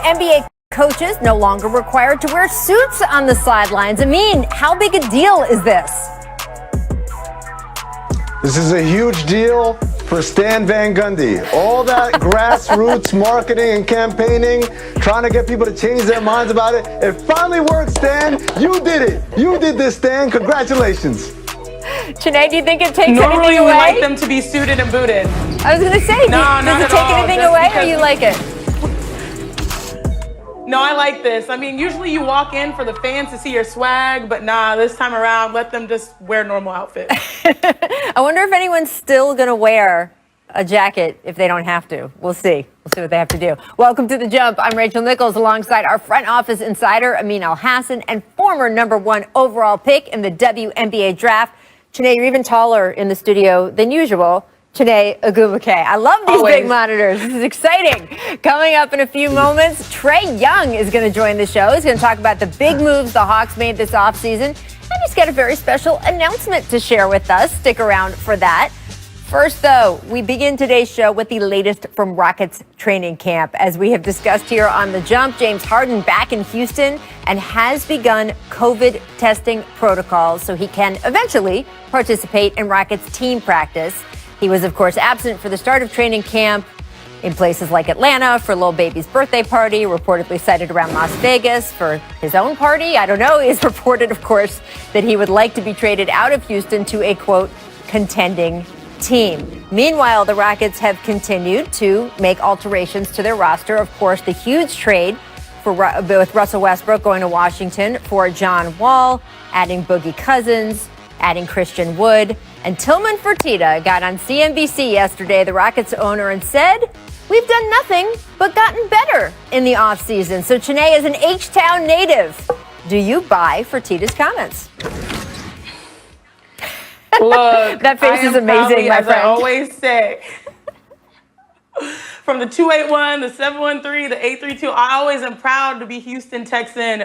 NBA coaches no longer required to wear suits on the sidelines. Amin, how big a deal is this? This is a huge deal for Stan Van Gundy. All that grassroots marketing and campaigning, trying to get people to change their minds about it. It finally worked, Stan. You did it. You did this, Stan. Congratulations. Sinead, do you think it takes anything away? Normally we like them to be suited and booted. I was going to say, does it take anything away or you like it? No, I like this. I mean, usually you walk in for the fans to see your swag, but nah, this time around, let them just wear normal outfits. I wonder if anyone's still going to wear a jacket if they don't have to. We'll see. We'll see what they have to do. Welcome to The Jump. I'm Rachel Nichols alongside our front office insider, Amin Al-Hassan, and former #1 overall pick in the WNBA draft. Sinead, you're even taller in the studio than usual. Sinead Ogumake. I love these big monitors. This is exciting. Coming up in a few moments, Trae Young is going to join the show. He's going to talk about the big moves the Hawks made this offseason. And he's got a very special announcement to share with us. Stick around for that. First, though, we begin today's show with the latest from Rockets training camp. As we have discussed here on The Jump, James Harden back in Houston and has begun COVID testing protocols so he can eventually participate in Rockets team practice. He was, of course, absent for the start of training camp in places like Atlanta for Lil Baby's birthday party, reportedly sighted around Las Vegas for his own party. I don't know. It's reported, of course, that he would like to be traded out of Houston to a, quote, contending team. Meanwhile, the Rockets have continued to make alterations to their roster. Of course, the huge trade with Russell Westbrook going to Washington for John Wall, adding Boogie Cousins, adding Christian Wood. And Tillman Fertitta got on CNBC yesterday, the Rockets owner, and said, "We've done nothing but gotten better in the offseason." So Sinead is an H-Town native. Do you buy Fertitta's comments? Look, that face is amazing, my friend. As I always say, from the 281, the 713, the 832, I always am proud to be Houston Texan.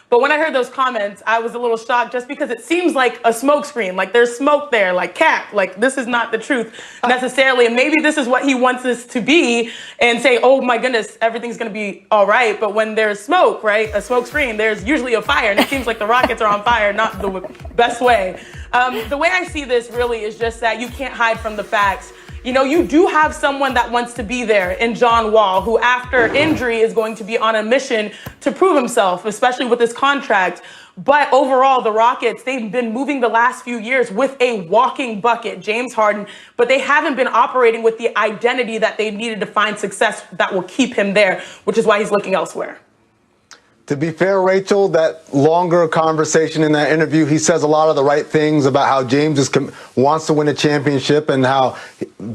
But when I heard those comments, I was a little shocked just because it seems like a smokescreen. Like there's smoke there, like cap. Like this is not the truth necessarily. And maybe this is what he wants us to be and say, oh my goodness, everything's going to be all right. But when there's smoke, right, a smoke screen, there's usually a fire. And it seems like the Rockets are on fire, not the best way. The way I see this really is just that you can't hide from the facts. You know, you do have someone that wants to be there in John Wall, who after injury is going to be on a mission to prove himself, especially with his contract. But overall, the Rockets, they've been moving the last few years with a walking bucket, James Harden, but they haven't been operating with the identity that they needed to find success that will keep him there, which is why he's looking elsewhere. To be fair, Rachel, that longer conversation in that interview, he says a lot of the right things about how James wants to win a championship and how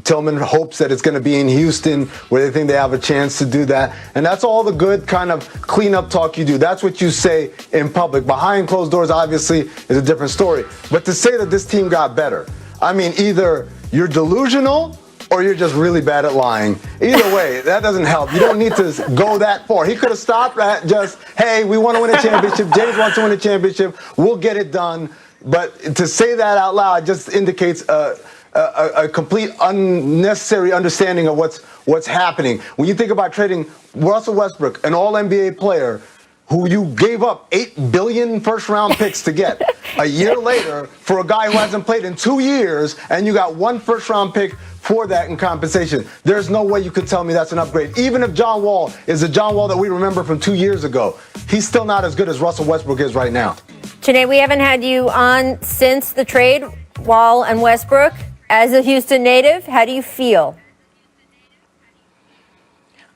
Tillman hopes that it's going to be in Houston where they think they have a chance to do that. And that's all the good kind of cleanup talk you do. That's what you say in public. Behind closed doors, obviously, is a different story. But to say that this team got better, I mean, either you're delusional or you're just really bad at lying. Either way, that doesn't help. You don't need to go that far. He could have stopped at just, hey, we want to win a championship. James wants to win a championship. We'll get it done. But to say that out loud just indicates a complete unnecessary understanding of what's happening. When you think about trading Russell Westbrook, an all-NBA player, who you gave up 8 billion first-round picks to get a year later for a guy who hasn't played in 2 years, and you got 1 first-round pick for that in compensation. There's no way you could tell me that's an upgrade. Even if John Wall is the John Wall that we remember from 2 years ago, he's still not as good as Russell Westbrook is right now. Sinead, we haven't had you on since the trade, Wall and Westbrook. As a Houston native, how do you feel?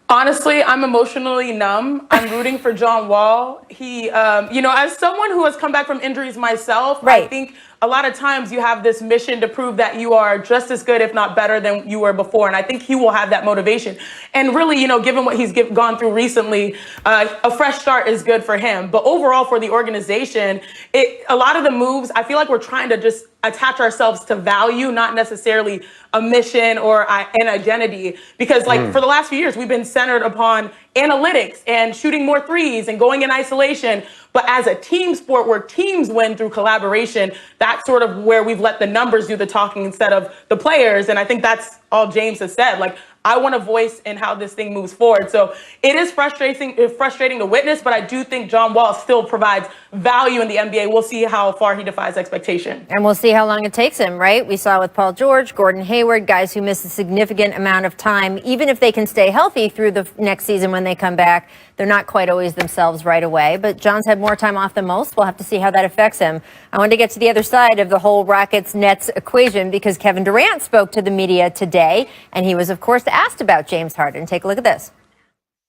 Honestly, I'm emotionally numb. I'm rooting for John Wall. He, as someone who has come back from injuries myself, right. I think a lot of times you have this mission to prove that you are just as good, if not better, than you were before. And I think he will have that motivation. And really, given what he's gone through recently, a fresh start is good for him. But overall, for the organization, a lot of the moves, I feel like we're trying to just attach ourselves to value, not necessarily a mission or an identity. Because for the last few years, we've been centered upon analytics and shooting more threes and going in isolation. But as a team sport where teams win through collaboration, that's sort of where we've let the numbers do the talking instead of the players. And I think that's all James has said. Like, I want a voice in how this thing moves forward. So it is frustrating to witness, but I do think John Wall still provides value in the NBA. We'll see how far he defies expectation. And we'll see how long it takes him, right? We saw with Paul George, Gordon Hayward, guys who miss a significant amount of time. Even if they can stay healthy through the next season when they come back, they're not quite always themselves right away. But John's had more time off than most. We'll have to see how that affects him. I wanted to get to the other side of the whole Rockets-Nets equation because Kevin Durant spoke to the media today, and he was, of course, asked about James Harden. Take a look at this.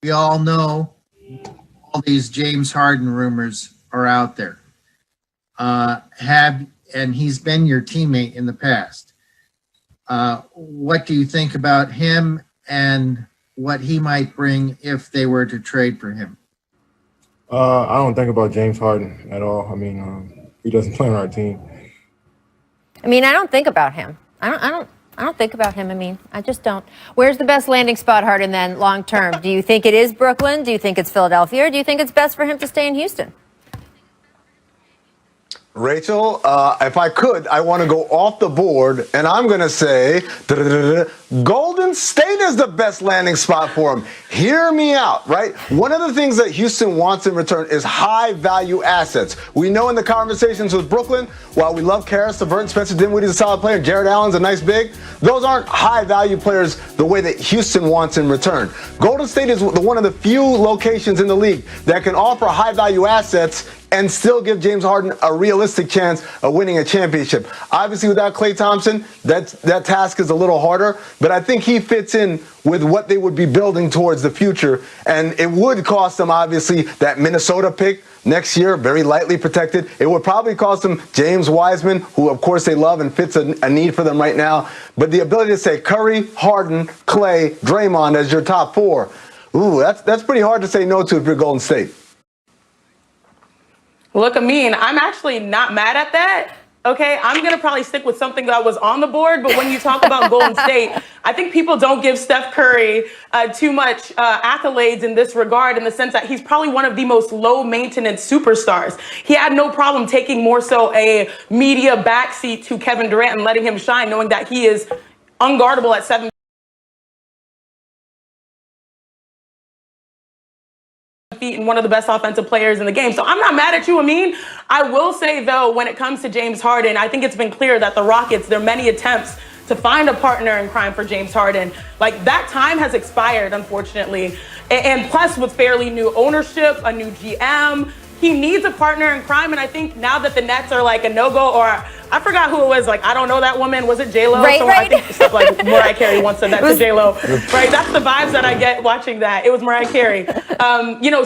We all know all these James Harden rumors are out there. And he's been your teammate in the past. What do you think about him and what he might bring if they were to trade for him? I don't think about James Harden at all. I mean, he doesn't play on our team. I mean, I don't think about him. I don't think about him. I mean, I just don't. Where's the best landing spot, Harden, then, long term? Do you think it is Brooklyn? Do you think it's Philadelphia? Or do you think it's best for him to stay in Houston? Rachel, if I could, I want to go off the board, and I'm going to say Golden State is the best landing spot for him. Hear me out, right? One of the things that Houston wants in return is high-value assets. We know in the conversations with Brooklyn, while we love Karis LeVert, Spencer Dinwiddie's a solid player, Jared Allen's a nice big, those aren't high-value players the way that Houston wants in return. Golden State is one of the few locations in the league that can offer high-value assets and still give James Harden a realistic chance of winning a championship. Obviously, without Klay Thompson, that task is a little harder, but I think he fits in with what they would be building towards the future, and it would cost them, obviously, that Minnesota pick next year, very lightly protected. It would probably cost them James Wiseman, who, of course, they love and fits a need for them right now, but the ability to say Curry, Harden, Klay, Draymond as your top four, that's pretty hard to say no to if you're Golden State. Look, Amin, I'm actually not mad at that. Okay, I'm going to probably stick with something that was on the board, but when you talk about Golden State, I think people don't give Steph Curry too much accolades in this regard, in the sense that he's probably one of the most low-maintenance superstars. He had no problem taking more so a media backseat to Kevin Durant and letting him shine, knowing that he is unguardable at 7 feet and one of the best offensive players in the game. So I'm not mad at you, Amin. I will say, though, when it comes to James Harden, I think it's been clear that the Rockets, there are many attempts to find a partner in crime for James Harden. Like, that time has expired, unfortunately. And plus, with fairly new ownership, a new GM, he needs a partner in crime. And I think now that the Nets are like a no-go, or I forgot who it was. Like, I don't know that woman. Was it J-Lo? Right. I think stuff like Mariah Carey once said that to J-Lo. Right. That's the vibes that I get watching that. It was Mariah Carey.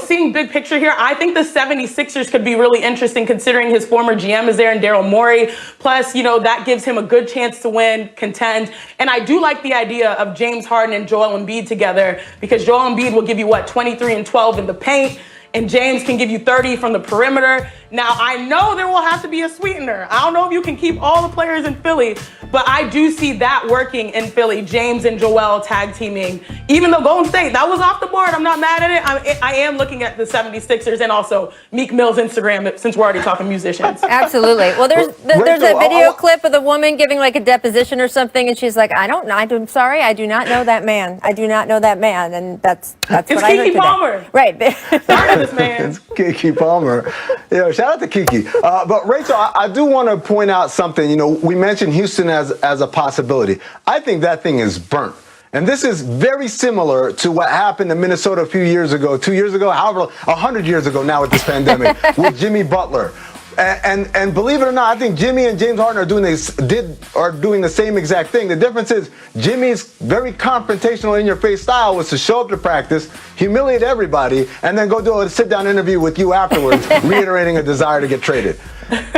Seeing big picture here, I think the 76ers could be really interesting considering his former GM is there and Daryl Morey. Plus, that gives him a good chance to win, contend. And I do like the idea of James Harden and Joel Embiid together, because Joel Embiid will give you, 23 and 12 in the paint. And James can give you 30 from the perimeter. Now, I know there will have to be a sweetener. I don't know if you can keep all the players in Philly, but I do see that working in Philly, James and Joel tag teaming. Even though Golden State, that was off the board, I'm not mad at it. I am looking at the 76ers and also Meek Mill's Instagram, since we're already talking musicians. Absolutely. Well, there's a video clip of the woman giving like a deposition or something, and she's like, I'm sorry, I do not know that man. I do not know that man. And that's It's what I heard Kiki today. Palmer. Right. This man. It's Kiki Palmer. Shout out to Kiki. But Rachel, I do want to point out something. We mentioned Houston as a possibility. I think that thing is burnt. And this is very similar to what happened in Minnesota a few years ago, 2 years ago, however, 100 years ago now with this pandemic, with Jimmy Butler. And believe it or not, I think Jimmy and James Harden are doing the same exact thing. The difference is Jimmy's very confrontational, in-your-face style was to show up to practice, humiliate everybody, and then go do a sit-down interview with you afterwards, reiterating a desire to get traded.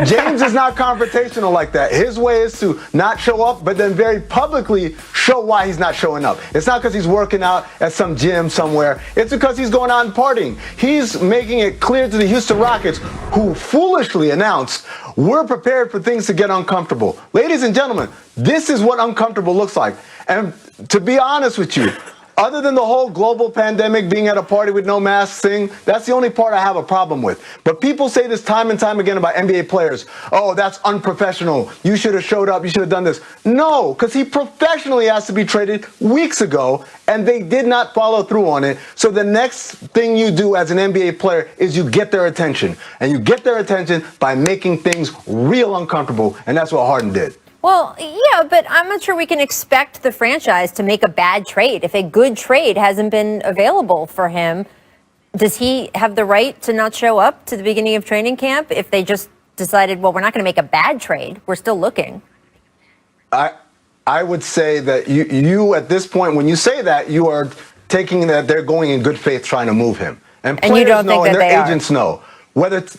James is not confrontational like that. His way is to not show up, but then very publicly show why he's not showing up. It's not because he's working out at some gym somewhere. It's because he's going out and partying. He's making it clear to the Houston Rockets, who foolishly announced, we're prepared for things to get uncomfortable. Ladies and gentlemen, this is what uncomfortable looks like. And to be honest with you, Other than the whole global pandemic, being at a party with no mask thing, that's the only part I have a problem with. But people say this time and time again about NBA players. Oh, that's unprofessional. You should have showed up. You should have done this. No, because he professionally asked to be traded weeks ago, and they did not follow through on it. So the next thing you do as an NBA player is you get their attention. And you get their attention by making things real uncomfortable, and that's what Harden did. Well, yeah, but I'm not sure we can expect the franchise to make a bad trade. If a good trade hasn't been available for him, does he have the right to not show up to the beginning of training camp if they just decided, well, we're not going to make a bad trade, we're still looking? I would say that you at this point, when you say that, you are taking that they're going in good faith trying to move him. And players you don't know think and that their they are? agents know. Whether it's,